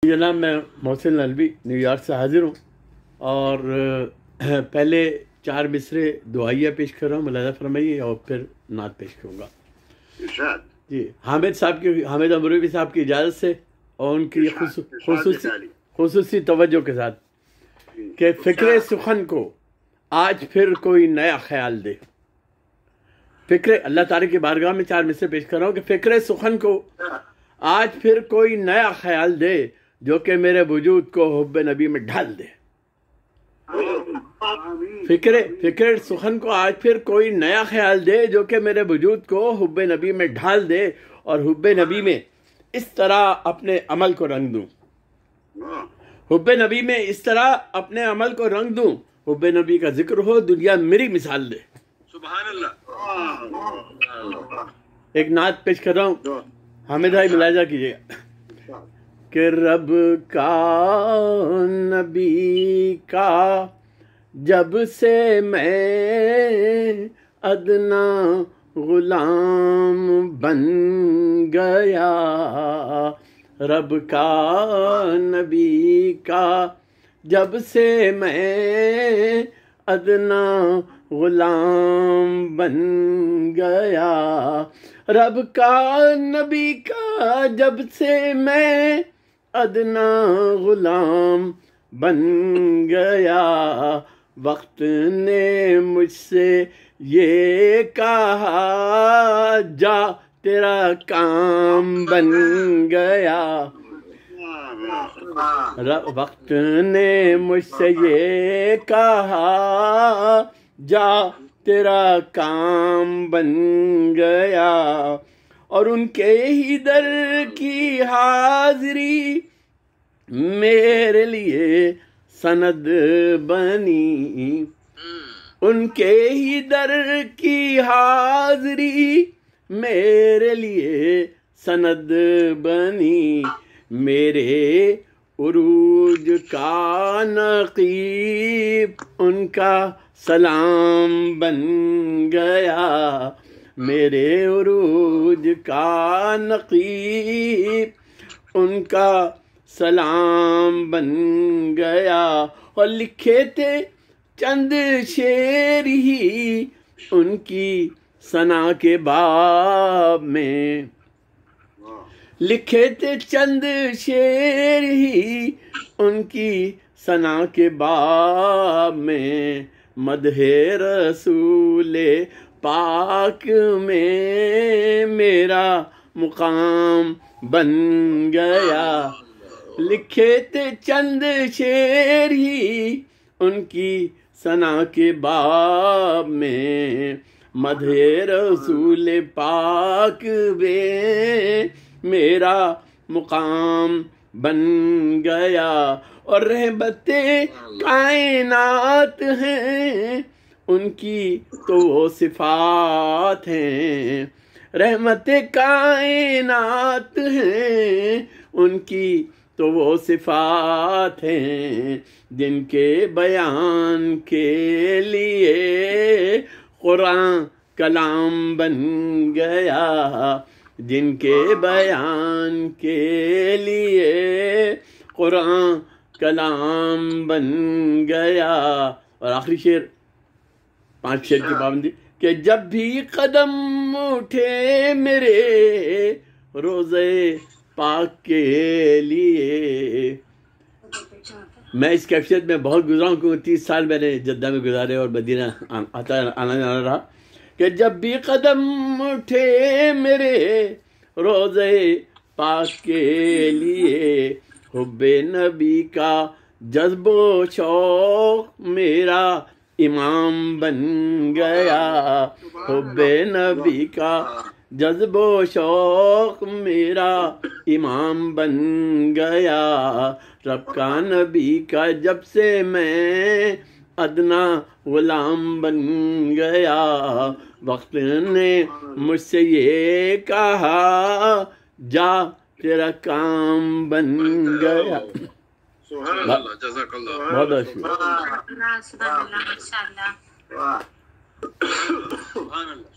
جناب میں محسن نلوی نیویارک سے حاضر ہوں اور پہلے 4 مصرے دعائیہ پیش کر رہا ہوں، ملاحظہ فرمائیے، اور پھر نعت پیش کروں گا جی حامد امروی صاحب کی اجازت سے اور ان کی خصوصی توجہ کے ساتھ کہ فکر سخن کو آج پھر کوئی نیا خیال دے. اللہ تعالیٰ کی بارگاہ میں 4 مصرے پیش کر رہا ہوں کہ فکر سخن کو آج پھر کوئی نیا خیال دے جو کہ میرے وجود کو حب نبی میں ڈھال دے. فکر سخن کو آج پھر کوئی نیا خیال دے جو کہ میرے وجود کو حب نبی میں ڈھال دے، اور حب نبی میں اس طرح اپنے عمل کو رنگ دوں. حب نبی میں اس طرح اپنے عمل کو رنگ دوں، حب نبی کا ذکر ہو دنیا میری مثال دے. سبحان اللہ. ایک نعت پیش کر رہا ہوں، حامد بھائی ملاحظہ کیجیے کہ رب کا نبی کا جب سے میں ادنا غلام بن گیا، رب کا نبی کا جب سے میں ادنا غلام بن گیا، رب کا نبی کا جب سے میں ادنا غلام بن گیا. وقت نے مجھ سے یہ کہا جا تیرا کام بن گیا، وقت نے مجھ سے یہ کہا جا تیرا کام بن گیا. اور ان کے ہی در کی حاضری میرے لیے سند بنی، ان کے ہی در کی حاضری میرے لیے سند بنی. میرے عروج کا نقیب ان کا سلام بن گیا، میرے عروج کا نقیب ان کا سلام بن گیا. اور لکھے تھے چند شعر ہی ان کی ثنا کے باب میں، لکھے تھے چند شعر ہی ان کی ثنا کے باب میں. مدح رسول پاک میں میرا مقام بن گیا، لکھے تھے چند شعر ہی ان کی ثنا کے باب میں. مدح رسول پاک میں میرا مقام بن گیا. اور رحمت کائنات ہیں ان کی تو وہ صفات ہیں، رحمت کائنات ہیں ان کی تو وہ صفات ہیں، جن کے بیان کے لیے قرآن کلام بن گیا، جن کے بیان کے لیے قرآن کلام بن گیا. اور آخری شعر 5 شعر کی پابندی کہ جب بھی قدم اٹھے میرے روزے پاک کے لیے. میں اس کیفیت میں بہت گزرا ہوں کیونکہ 30 سال میں نے جدہ میں گزارے اور مدینہ آنا جانا رہا. کہ جب بھی قدم اٹھے میرے روزے پاک کے لیے، حب نبی کا جذب و شوق میرا امام بن گیا، حب نبی کا جذب و شوق میرا امام بن گیا. رب کا نبی کا جب سے میں ادنا غلام بن گیا، وقت نے مجھ سے یہ کہا جا تیرا کام بن گیا. سبحان اللہ. جزاک اللہ. بہت بہت شکریہ. سبحان اللہ. ماشاء اللہ. سبحان اللہ.